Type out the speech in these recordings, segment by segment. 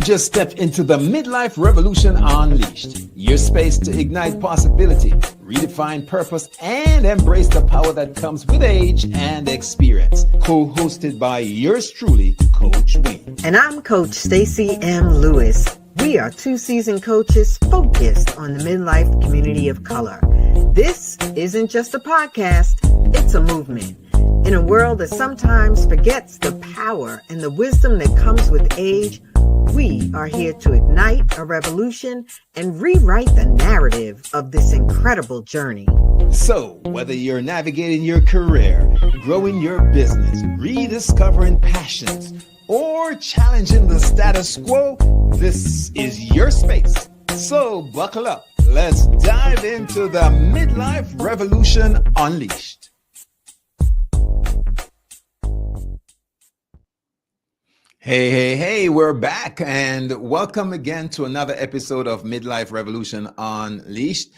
just stepped into the Midlife Revolution Unleashed, your space to ignite possibility, redefine purpose, and embrace the power that comes with age and experience. Co-hosted by yours truly, Coach Wayne. And I'm Coach Stacy M. Lewis. We are two seasoned coaches focused on the midlife community of color. This isn't just a podcast, it's a movement. In a world that sometimes forgets the power and the wisdom that comes with age, we are here to ignite a revolution and rewrite the narrative of this incredible journey. So, whether you're navigating your career, growing your business, rediscovering passions, or challenging the status quo, this is your space. So, buckle up. Let's dive into the Midlife Revolution Unleashed. Hey, we're back and welcome again to another episode of Midlife Revolution Unleashed.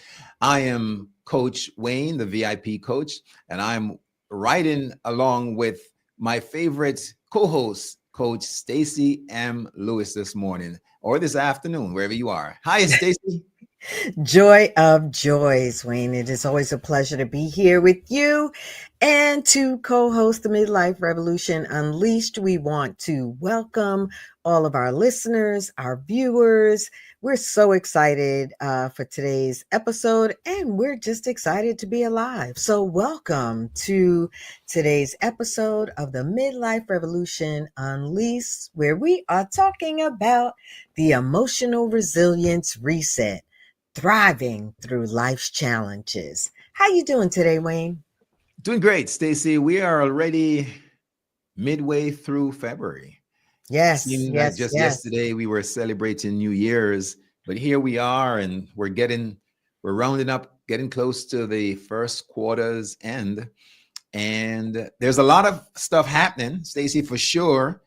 I am Coach Wayne, the VIP coach, and I'm riding along with my favorite co-host, Coach Stacy M. Lewis this morning or this afternoon, wherever you are. Hi, Stacy. Joy of joys, Wayne. It is always a pleasure to be here with you and to co-host the Midlife Revolution Unleashed. We want to welcome all of our listeners, our viewers. We're so excited for today's episode, and we're just excited to be alive. So welcome to today's episode of the Midlife Revolution Unleashed, where we are talking about the emotional resilience reset. Thriving through life's challenges. How you doing today, Wayne? Doing great, Stacy. We are already midway through February. Yes, Like just yesterday we were celebrating New Year's, but here we are, and we're rounding up, getting close to the first quarter's end, and there's a lot of stuff happening, Stacy, for sure,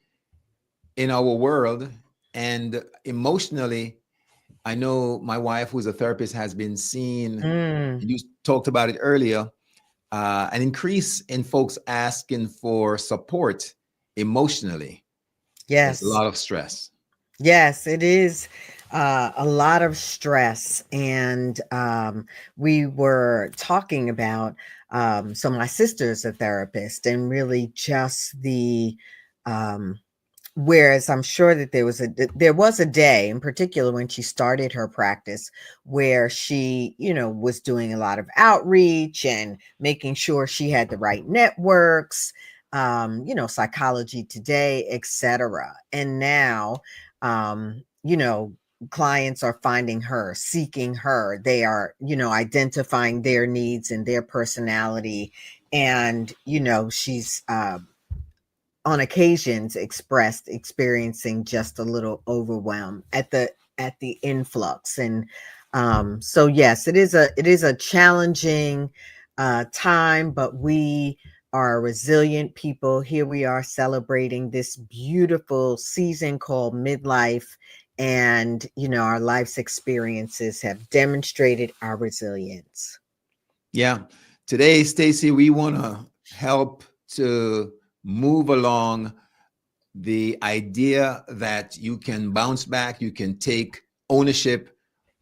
in our world, and emotionally. I know my wife, who's a therapist, has been seeing, you talked about it earlier, an increase in folks asking for support emotionally. Yes. There's a lot of stress. Yes, it is a lot of stress. And we were talking about, so my sister's a therapist, and really just the, whereas I'm sure that there was a day in particular when she started her practice where she, was doing a lot of outreach and making sure she had the right networks, Psychology Today, etc. And now, clients are finding her, seeking her. They are, identifying their needs and their personality. And, she's, on occasions experiencing just a little overwhelm at the influx. And so yes, it is a challenging time, but we are resilient people. Here we are celebrating this beautiful season called midlife, and our life's experiences have demonstrated our resilience. Yeah. Today, Stacy, we want to help to move along the idea that you can bounce back, you can take ownership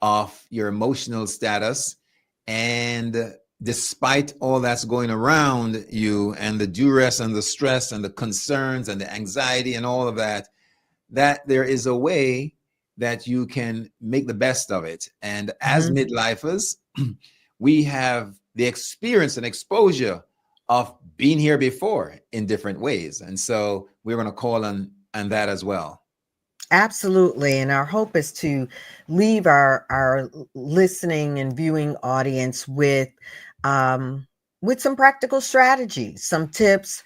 of your emotional status, and despite all that's going around you and the duress and the stress and the concerns and the anxiety and all of that, that there is a way that you can make the best of it. And as midlifers, we have the experience and exposure of being here before in different ways. And so we're going to call on that as well. Absolutely. And our hope is to leave our listening and viewing audience with some practical strategies, some tips,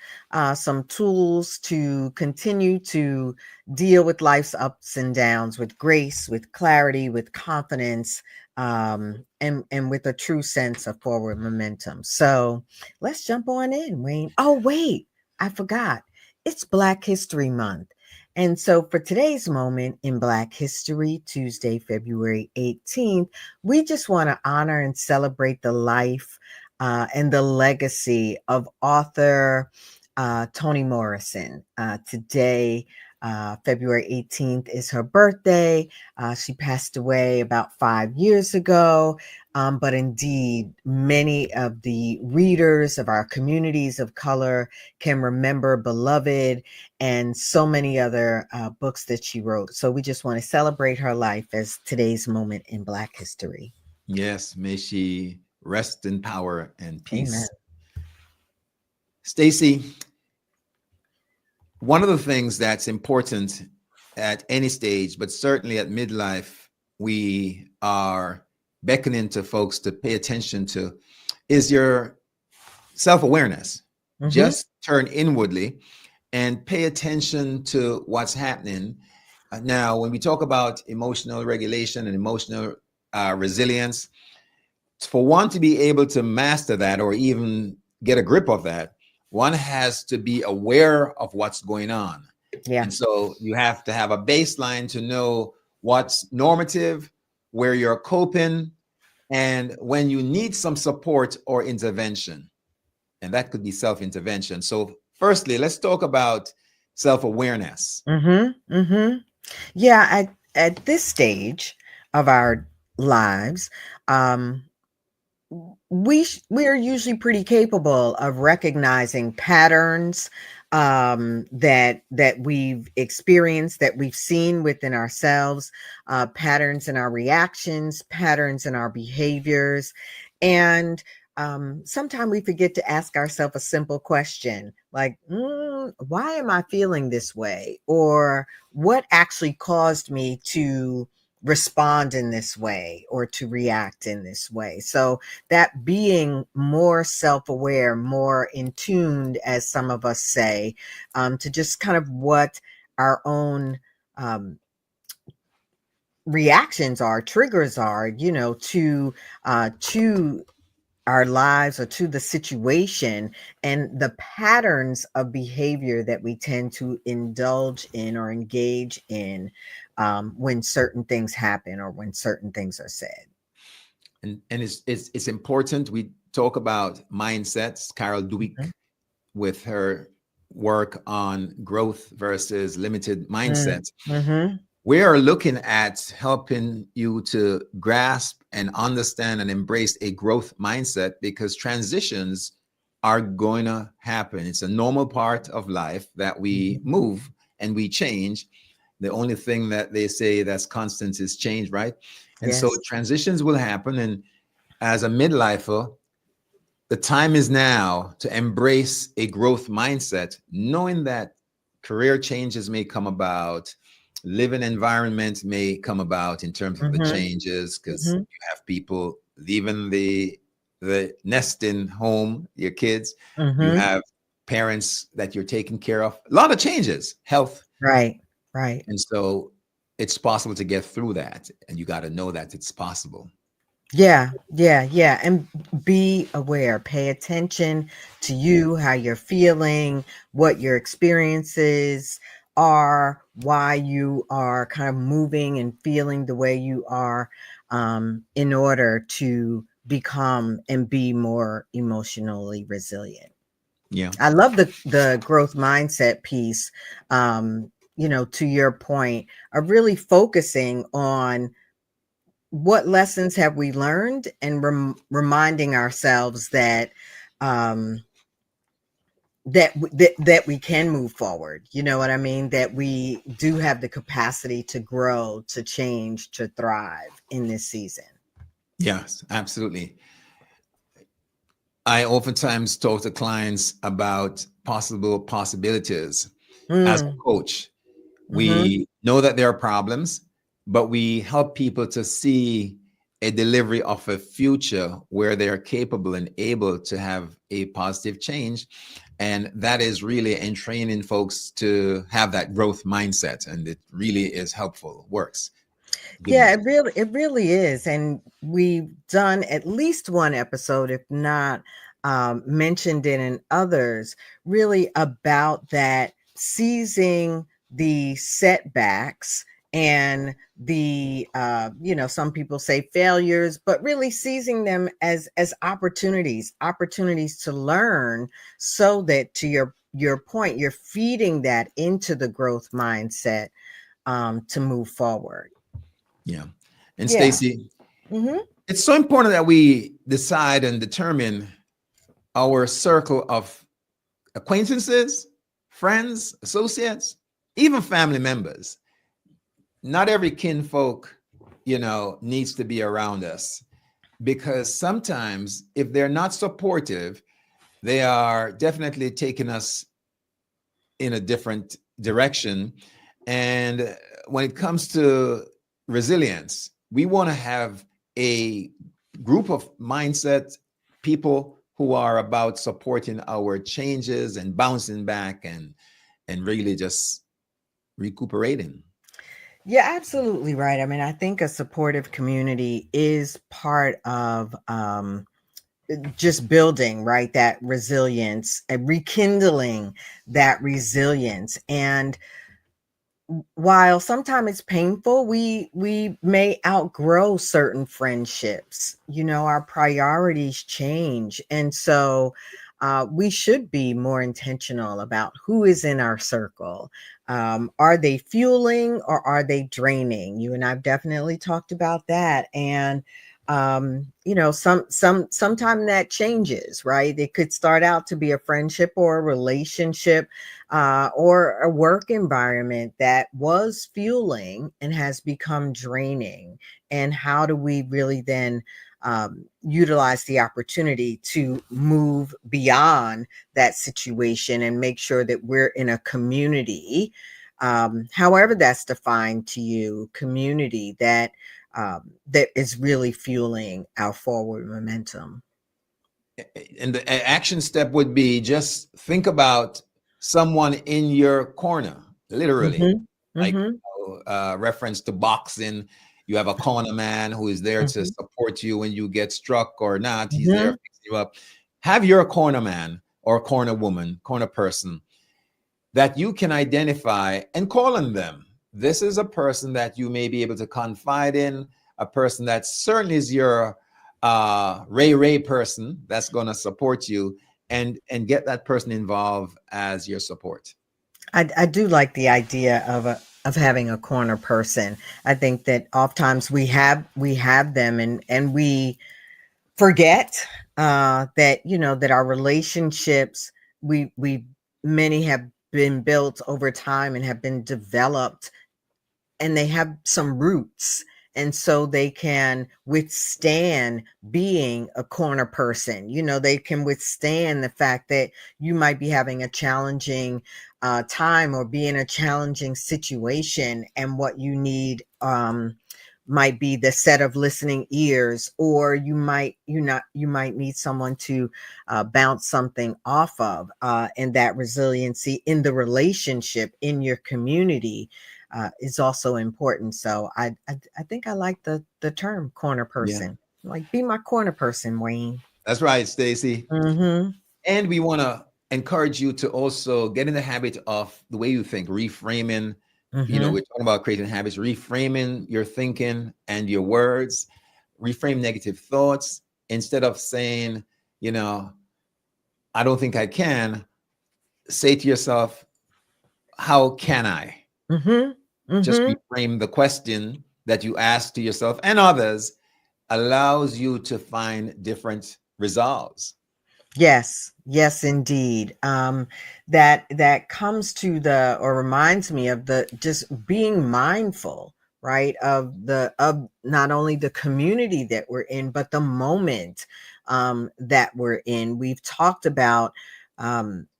some tools to continue to deal with life's ups and downs with grace, with clarity, with confidence, and with a true sense of forward momentum. So let's jump on in, Wayne. Oh, wait, I forgot. It's Black History Month. And so for today's moment in Black History, Tuesday, February 18th, we just want to honor and celebrate the life and the legacy of author Toni Morrison. Today, February 18th is her birthday. She passed away about 5 years ago. But indeed, many of the readers of our communities of color can remember Beloved and so many other books that she wrote. So we just want to celebrate her life as today's moment in Black history. Yes, may she rest in power and Amen. peace. Stacy, one of the things that's important at any stage, but certainly at midlife, we are beckoning to folks to pay attention to is your self awareness. Mm-hmm. Just turn inwardly and pay attention to what's happening. Now, when we talk about emotional regulation and emotional resilience, for one to be able to master that or even get a grip of that, one has to be aware of what's going on. Yeah. And so you have to have a baseline to know what's normative, where you're coping, and when you need some support or intervention. And that could be self intervention. So, firstly, let's talk about self awareness. Mm-hmm. Mm-hmm. Yeah. At this stage of our lives, um, we are usually pretty capable of recognizing patterns that we've experienced, that we've seen within ourselves, patterns in our reactions, patterns in our behaviors, and sometimes we forget to ask ourselves a simple question like, why am I feeling this way, or what actually caused me to respond in this way or to react in this way. So that being more self-aware, more in tuned, as some of us say, to just kind of what our own reactions are, triggers are, to our lives or to the situation, and the patterns of behavior that we tend to indulge in or engage in when certain things happen or when certain things are said. And it's important. We talk about mindsets. Carol Dweck, Mhm. with her work on growth versus limited Mm. mindsets, Mhm. we are looking at helping you to grasp and understand and embrace a growth mindset because transitions are going to happen. It's a normal part of life that we Mhm. move and we change. The only thing that they say that's constant is change, right? And so Yes. transitions will happen. And as a midlifer, the time is now to embrace a growth mindset, knowing that career changes may come about, living environment may come about in terms of the Mhm. changes, because Mhm. you have people leaving the nesting home, your kids, you Mhm. have parents that you're taking care of, a lot of changes, health. Right. Right. And so it's possible to get through that. And you got to know that it's possible. Yeah, yeah, yeah. And be aware, pay attention to you, how you're feeling, what your experiences are, why you are kind of moving and feeling the way you are, in order to become and be more emotionally resilient. Yeah. I love the growth mindset piece, to your point of really focusing on what lessons have we learned, and reminding ourselves that um that we can move forward, you know what I mean, that we do have the capacity to grow, to change, to thrive in this season. Yes, absolutely. I oftentimes talk to clients about possible possibilities. As a Mm, coach, mm-hmm, we know that there are problems, but we help people to see a delivery of a future where they are capable and able to have a positive change. And that is really in training folks to have that growth mindset. And it really is helpful, works. Give them. yeah, it really is, and we've done at least one episode, if not mentioned it in others, really about that, seizing the setbacks and the some people say failures, but really seizing them as opportunities to learn, so that, to your your point, you're feeding that into the growth mindset to move forward. Yeah. And Yeah. Stacy, Mm-hmm. it's so important that we decide and determine our circle of acquaintances, friends, associates, even family members. Not every kinfolk, needs to be around us, because sometimes if they're not supportive, they are definitely taking us in a different direction. And when it comes to resilience, we want to have a group of mindset people who are about supporting our changes and bouncing back and really just recuperating. Yeah, absolutely right. I mean, I think a supportive community is part of just building, right, that resilience and rekindling that resilience. And while sometimes it's painful, we may outgrow certain friendships. Our priorities change, and so we should be more intentional about who is in our circle. Are they fueling or are they draining? You and I've definitely talked about that, and sometime that changes, right? It could start out to be a friendship or a relationship, or a work environment that was fueling and has become draining. And how do we really then utilize the opportunity to move beyond that situation and make sure that we're in a community, however that's defined to you, community that is really fueling our forward momentum. And the action step would be just think about someone in your corner, literally, Mm-hmm. like Mm-hmm. reference to boxing. You have a corner man who is there to Mm-hmm. support you when you get struck or not. He's there Mm-hmm. fixing you up. Have your corner man or corner woman, corner person that you can identify and call on them. This is a person that you may be able to confide in, a person that certainly is your Ray person that's going to support you, and get that person involved as your support. I do like the idea of having a corner person. I think that oftentimes we have them, and we forget that that our relationships, we many have been built over time and have been developed, and they have some roots, and so they can withstand being a corner person. They can withstand the fact that you might be having a challenging time or be in a challenging situation, and what you need might be the set of listening ears, or you might need someone to bounce something off of, and that resiliency in the relationship, in your community, is also important. So I think I like the term corner Yeah, person. Like, be my corner person, Wayne. that's right, Stacy. Mm-hmm. And we want to encourage you to also get in the habit of the way you think, reframing. Mm-hmm. We're talking about creating habits, reframing your thinking and your words, reframe negative thoughts instead of saying, you know, I don't think I can. Say to yourself, how can I? Mm-hmm. Just Mm-hmm. reframe the question that you ask to yourself and others, allows you to find different results. Yes, yes, indeed. That comes to the, or reminds me of the, just being mindful, right, of not only the community that we're in, but the moment that we're in. We've talked about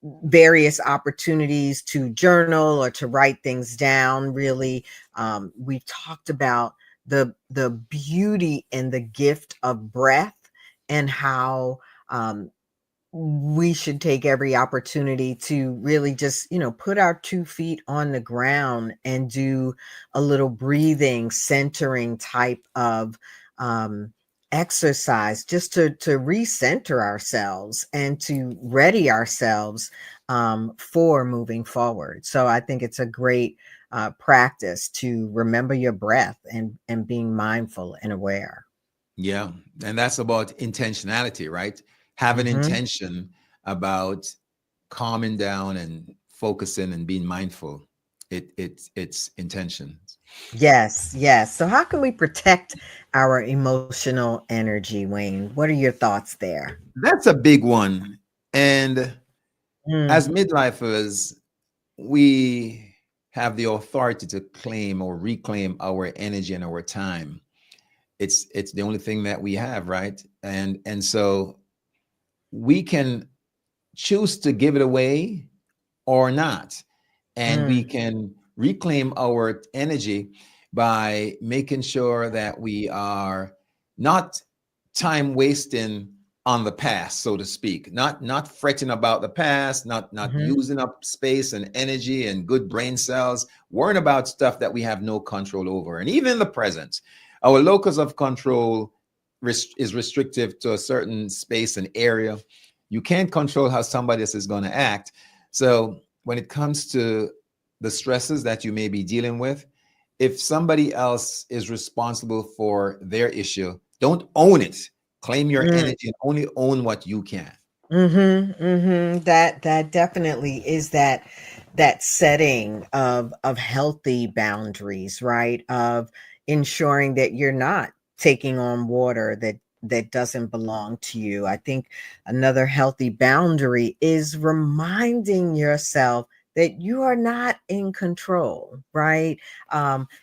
various opportunities to journal or to write things down. Really, we've talked about the beauty and the gift of breath, and how um, we should take every opportunity to really just, put our 2 feet on the ground and do a little breathing, centering type of um, exercise, just to recenter ourselves and to ready ourselves for moving forward. So I think it's a great practice to remember your breath and being mindful and aware. Yeah. And that's about intentionality, right? Have an Hmm. intention about calming down and focusing and being mindful. It's intentions. Yes, yes. So how can we protect our emotional energy, Wayne? What are your thoughts there? That's a big one. And as Mm, midlifers, we have the authority to claim or reclaim our energy and our time. It's the only thing that we have, right? And so we can choose to give it away or not. And we mm, can reclaim our energy by making sure that we are not time wasting on the past, so to speak, not fretting about the past, not mhm, using up space and energy and good brain cells, worrying about stuff that we have no control over. And even in the present, our locus of control is restrictive to a certain space and area. You can't control how somebody else is going to act. So when it comes to the stresses that you may be dealing with, if somebody else is responsible for their issue, don't own it. Claim your mm. energy and only own what you can. Mm-hmm, mm-hmm. That definitely is that setting of healthy boundaries, right? Of ensuring that you're not taking on water that doesn't belong to you. I think another healthy boundary is reminding yourself that you are not in control, right?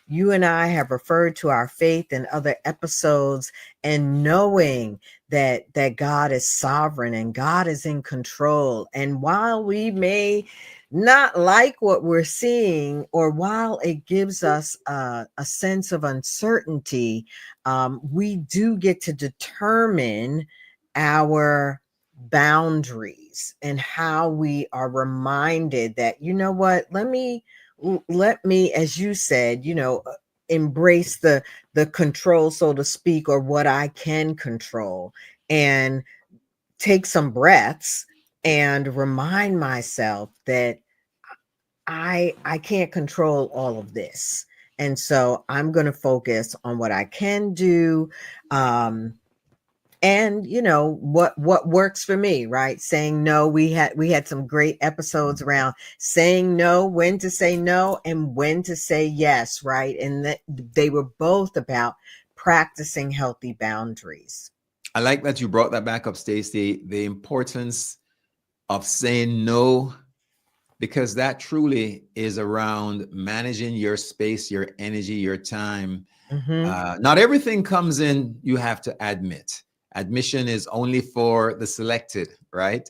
You and I have referred to our faith in other episodes, and knowing that God is sovereign and God is in control. And while we may not like what we're seeing, or while it gives us a sense of uncertainty, we do get to determine our boundaries and how we are reminded that, you know what, let me, as you said, embrace the control, so to speak, or what I can control, and take some breaths and remind myself that I can't control all of this. And so I'm going to focus on what I can do. And what works for me, right? Saying no. We had some great episodes around saying no, when to say no and when to say yes, right? And that they were both about practicing healthy boundaries. I like that you brought that back up, Stacy. The importance of saying no, because that truly is around managing your space, your energy, your time. Hmm. Not everything comes in, you have to admit. Admission is only for the selected, right?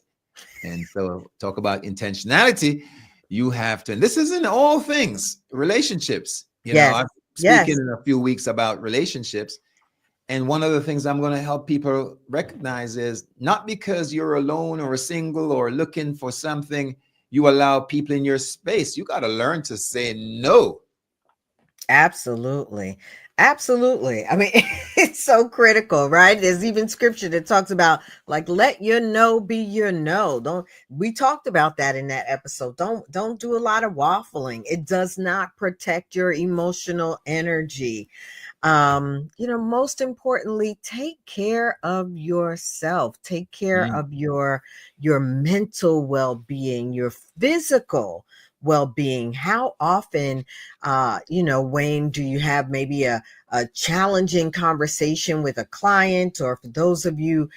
And so, talk about intentionality. You have to, and this isn't all things, relationships. Yes. I'm speaking Yes. in a few weeks about relationships. And one of the things I'm going to help people recognize is not because you're alone or single or looking for something, you allow people in your space. You got to learn to say no. Absolutely. Absolutely. I mean, it's so critical, right? There's even scripture that talks about, like, let your no be your no. Don't We talked about that in that episode. Don't do a lot of waffling. It does not protect your emotional energy. Most importantly, take care of yourself. Take care Mm. of your mental well-being, your physical well-being. How often, Wayne, do you have maybe a challenging conversation with a client? Or for those of you,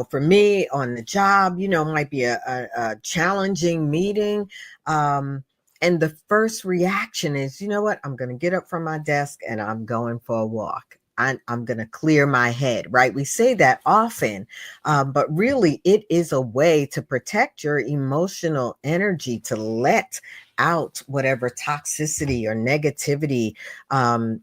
for me on the job, might be a challenging meeting. And the first reaction is, you know what? I'm going to get up from my desk and I'm going for a walk. I'm going to clear my head, right? We say that often, but really it is a way to protect your emotional energy, to let out whatever toxicity or negativity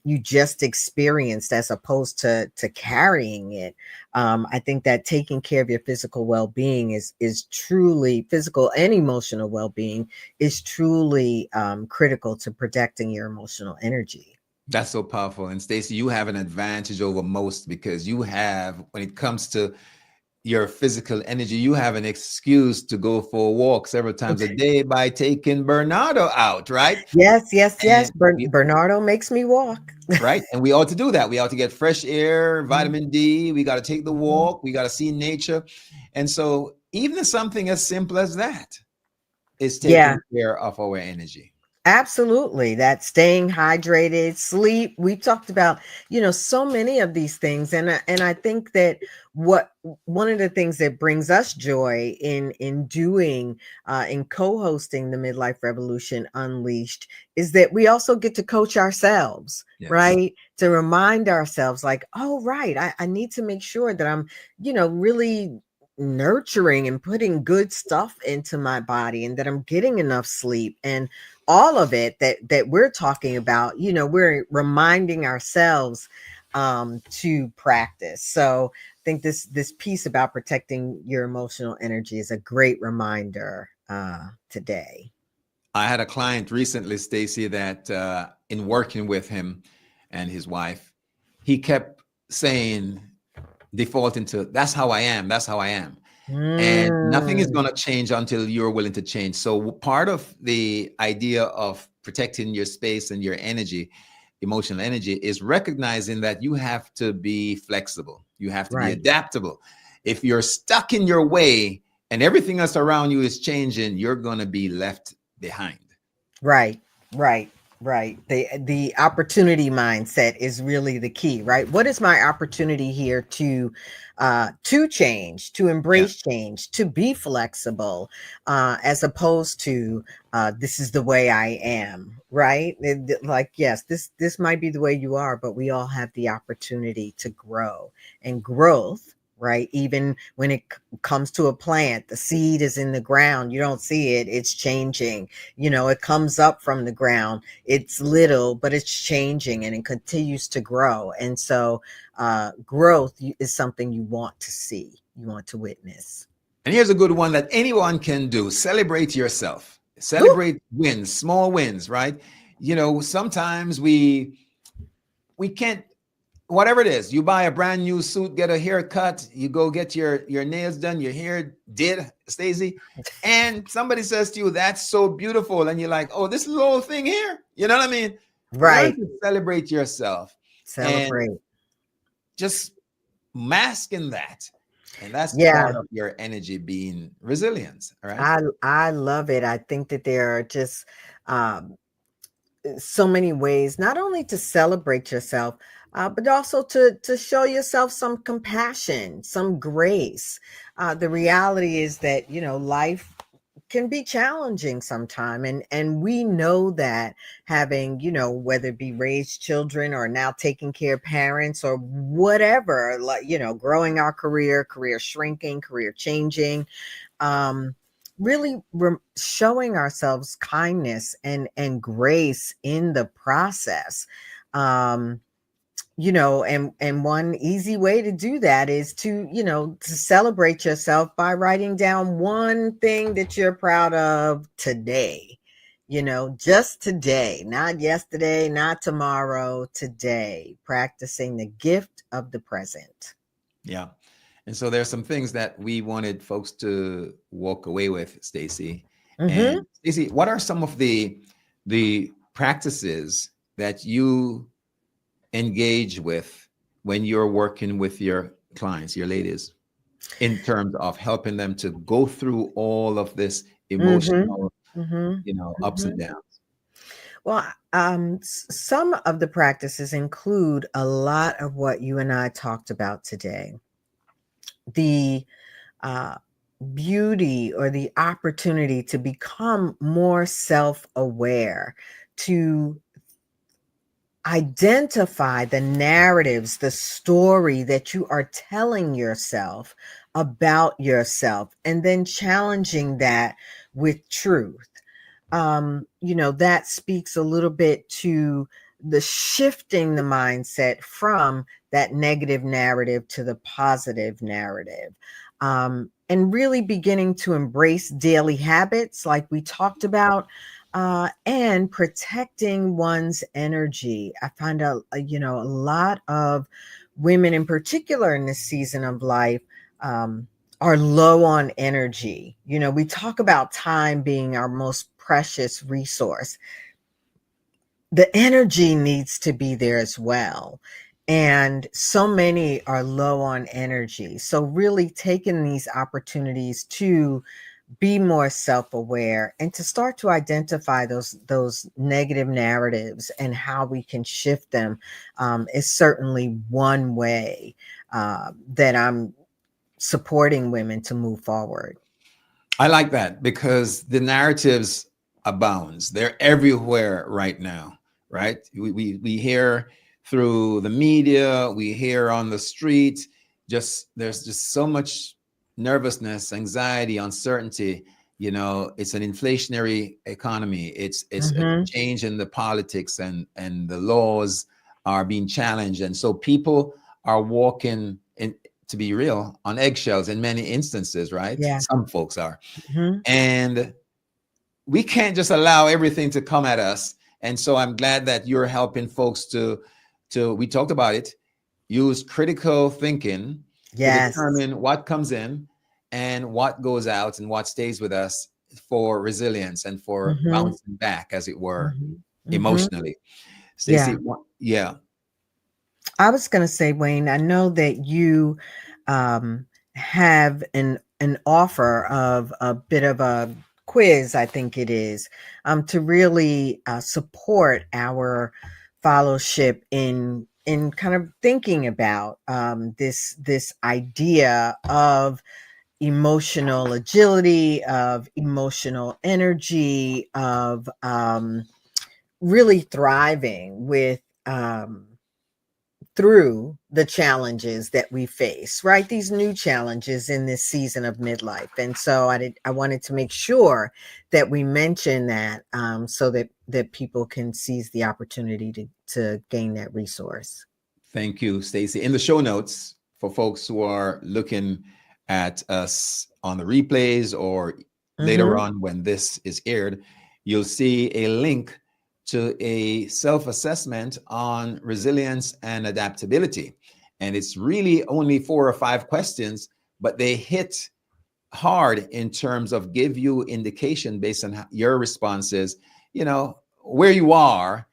you just experienced, as opposed to carrying it. I think that taking care of your physical well-being is truly, physical and emotional well-being is truly critical to protecting your emotional energy. That's so powerful. And Stacey, you have an advantage over most because you have, when it comes to your physical energy, you have an excuse to go for a walk several times a day by taking Bernardo out, right? Yes, yes, yes. And we, Bernardo makes me walk. right. And we ought to do that. We ought to get fresh air, Mhm, vitamin D. We got to take the mhm. walk. We got to see nature. And so, even something as simple as that, is Yeah. taking care of our energy. Absolutely. That staying hydrated, sleep. We talked about, so many of these things. And I think that what one of the things that brings us joy in doing in co-hosting the Midlife Revolution Unleashed is that we also get to coach ourselves, Yes. right? To remind ourselves, like, oh, right, I need to make sure that I'm, really nurturing and putting good stuff into my body, and that I'm getting enough sleep, and all of it that we're talking about, we're reminding ourselves to practice. So I think this piece about protecting your emotional energy is a great reminder today. I had a client recently, Stacy, that in working with him and his wife, he kept saying, defaulting to, that's how I am, that's how I am. And nothing is Mm, going to change until you're willing to change. So part of the idea of protecting your space and your energy, emotional energy, is recognizing that you have to be flexible. You have to be right. adaptable. If you're stuck in your way and everything else around you is changing, you're going to be left behind. Right, right, right. The opportunity mindset is really the key, right? What is my opportunity here to change, to Yeah. embrace change, to be flexible, as opposed to this is the way I am, right? Like, yes, this might be the way you are, but we all have the opportunity to grow, and growth. Right. Even when it comes to a plant, the seed is in the ground. You don't see it. It's changing. It comes up from the ground. It's little, but it's changing, and it continues to grow. And so growth is something you want to see, you want to witness. And here's a good one that anyone can do: celebrate yourself, Woo! celebrate wins, small wins, right? Sometimes we can't, whatever it is, you buy a brand new suit, get a haircut, you go get your nails done, your hair did, Stacey, and somebody says to you, that's so beautiful, and you're like, oh, this little thing here, you know what I mean? Learn Right. to celebrate yourself and Celebrate. just mask in that, and that's Yeah. part of your energy being resilient. All right. I love it. I think that there are just um, so many ways, not only to celebrate yourself, but also to show yourself some compassion, some grace. The reality is that life can be challenging sometime, and we know that, having whether it be raised children or now taking care of parents or whatever, like growing our career shrinking, career changing, um really showing ourselves kindness and grace in the process. um and one easy way to do that is to celebrate yourself by writing down one thing that you're proud of today. Just today, not yesterday, not tomorrow, today, practicing the gift of the present. Yeah. And so there's some things that we wanted folks to walk away with, Stacy. Mm-hmm. And Stacy, what are some of the practices that you engage with when you're working with your clients, your ladies, in terms of helping them to go through all of this Mm-hmm. emotional, Mm-hmm. ups and Mm-hmm. downs? Well, some of the practices include a lot of what you and I talked about today. The uh, beauty or the opportunity to become more self aware, to identify the narratives, the story that you are telling yourself about yourself, and then challenging that with truth. That speaks a little bit to the shifting the mindset from that negative narrative to the positive narrative. And really beginning to embrace daily habits like we talked about, and protecting one's energy. I find a lot of women in particular in this season of life, are low on energy. We talk about time being our most precious resource. The energy needs to be there as well. And so many are low on energy. So, really taking these opportunities to be more self-aware, and to start to identify those negative narratives and how we can shift them, is certainly one way that I'm supporting women to move forward. I like that because the narratives abounds. They're everywhere right now, right? We hear through the media, we hear on the street, just there's just so much nervousness, anxiety, uncertainty. You know, it's an inflationary economy. It's a Hmm. change in the politics, and the laws are being challenged. And so people are walking in, to be real, on eggshells in many instances, right? Yeah. Some folks are. Hmm. And we can't just allow everything to come at us. And so I'm glad that you're helping folks to we talked about it, use critical thinking to Yes. determine what comes in and what goes out and what stays with us for resilience and for Hmm. bouncing back, as it were, Hmm. Hmm. emotionally. Yeah. Stacy, yeah, I was going to say, Wayne, I know that you um, have an offer of a bit of a quiz, I think it is, to really support our fellowship in kind of thinking about this idea of emotional agility, of emotional energy, of really thriving with. Through the challenges that we face, right? These new challenges in this season of midlife. And so I wanted to make sure that we mention that, so that people can seize the opportunity to gain that resource. thank you, Stacy. In the show notes for folks who are looking at us on the replays or later Mm-hmm. on when this is aired, you'll see a link to a self assessment on resilience and adaptability. And it's really only 4 or 5 questions, but they hit hard in terms of give you indication based on your responses, you know, where you are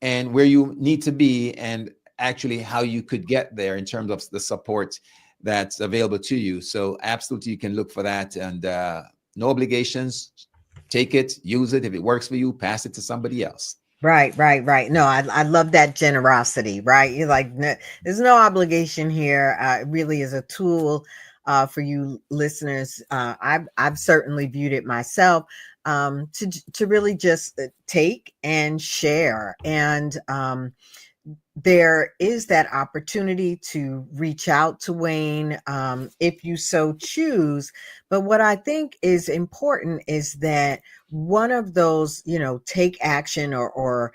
and where you need to be, and actually how you could get there in terms of the support that's available to you. So absolutely, you can look for that, and no obligations. Take it, use it. If it works for you, pass it to somebody else. Right, right, right. No, I love that generosity, right? You're like, there's no obligation here. It really is a tool for you listeners. I've certainly viewed it myself, to really just take and share. And there is that opportunity to reach out to Wayne, if you so choose. But what I think is important is that one of those, take action or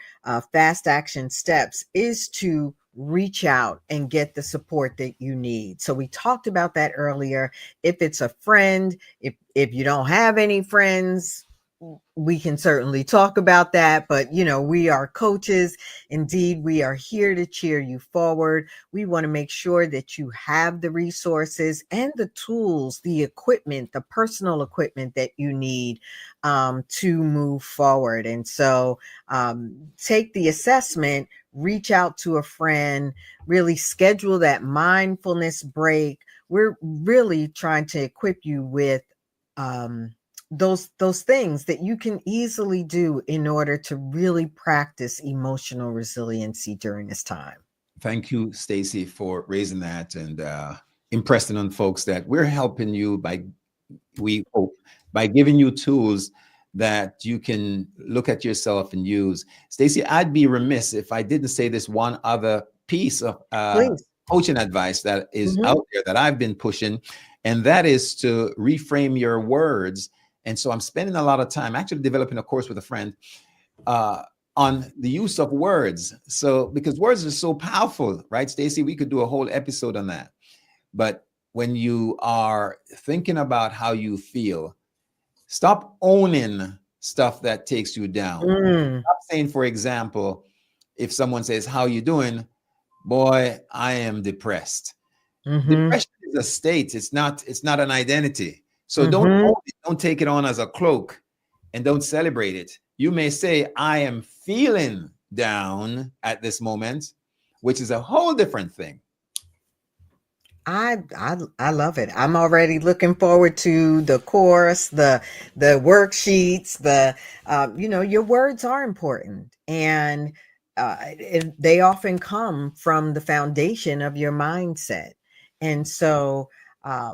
fast action steps is to reach out and get the support that you need. So we talked about that earlier. If it's a friend, if you don't have any friends, we can certainly talk about that. But we are coaches. Indeed, we are here to cheer you forward. We want to make sure that you have the resources and the tools, the equipment, the personal equipment that you need, to move forward. And so, take the assessment, reach out to a friend, really schedule that mindfulness break. We're really trying to equip you with those things that you can easily do in order to really practice emotional resiliency during this time. Thank you, Stacy, for raising that and impressing on folks that we're helping you by, we hope, by giving you tools that you can look at yourself and use. Stacy, I'd be remiss if I didn't say this one other piece of Please. coaching advice that is Hmm. out there that I've been pushing, and that is to reframe your words. And so I'm spending a lot of time actually developing a course with a friend uh, on the use of words. So because words are so powerful, right, Stacy? We could do a whole episode on that. But when you are thinking about how you feel, stop owning stuff that takes you down. Mm. Stop saying, for example, if someone says, "How you doing?" Boy, I am depressed. Hmm. Depression is a state. It's not an identity. So don't Hmm. own it, don't take it on as a cloak, and don't celebrate it. You may say, "I am feeling down at this moment," which is a whole different thing. I love it. I'm already looking forward to the course, the worksheets, your words are important, and they often come from the foundation of your mindset. And so,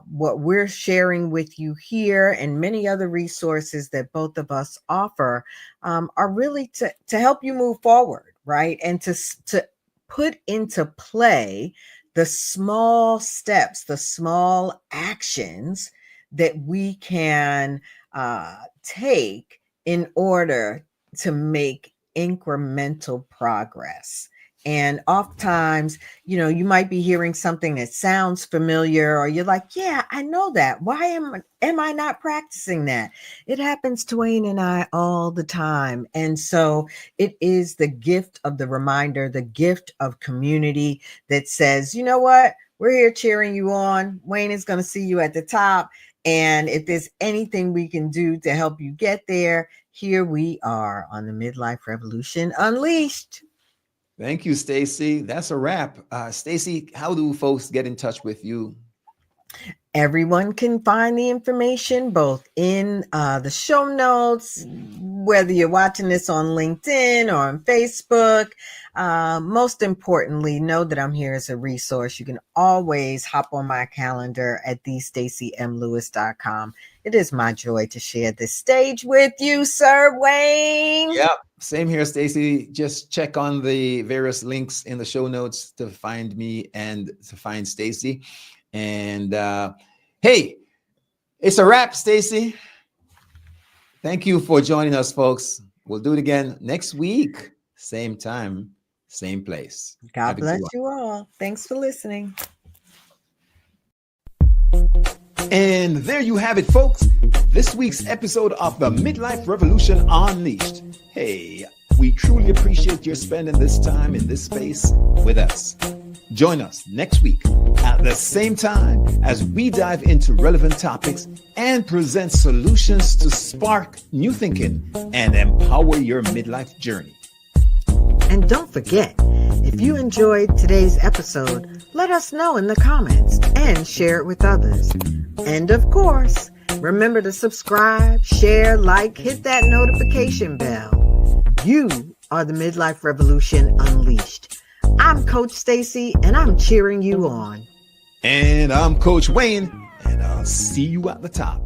what we're sharing with you here and many other resources that both of us offer are really to help you move forward, right? And to put into play the small steps, the small actions that we can take in order to make incremental progress. And oftentimes, you might be hearing something that sounds familiar, or you're like, yeah, I know that. Why am I not practicing that? It happens to Wayne and I all the time. And so it is the gift of the reminder, the gift of community that says, you know what? We're here cheering you on. Wayne is going to see you at the top. And if there's anything we can do to help you get there, here we are on the Midlife Revolution Unleashed. Thank you, Stacy. That's a wrap. Stacy, how do folks get in touch with you? Everyone can find the information both in the show notes, whether you're watching this on LinkedIn or on Facebook. Most importantly, know that I'm here as a resource. You can always hop on my calendar at thestacymlewis.com. It is my joy to share this stage with you, Sir Wayne. Yeah, same here, Stacy. Just check on the various links in the show notes to find me and to find Stacy. And hey, it's a wrap, Stacy. Thank you for joining us, folks. We'll do it again next week. Same time, same place. God bless you all. Thanks for listening. And there you have it, folks. This week's episode of the Midlife Revolution Unleashed. Hey, we truly appreciate your spending this time in this space with us. Join us next week at the same time as we dive into relevant topics and present solutions to spark new thinking and empower your midlife journey. And don't forget, if you enjoyed today's episode, let us know in the comments and share it with others. And of course, remember to subscribe, share, like, hit that notification bell. You are the Midlife Revolution Unleashed. I'm Coach Stacy, and I'm cheering you on. And I'm Coach Wayne, and I'll see you at the top.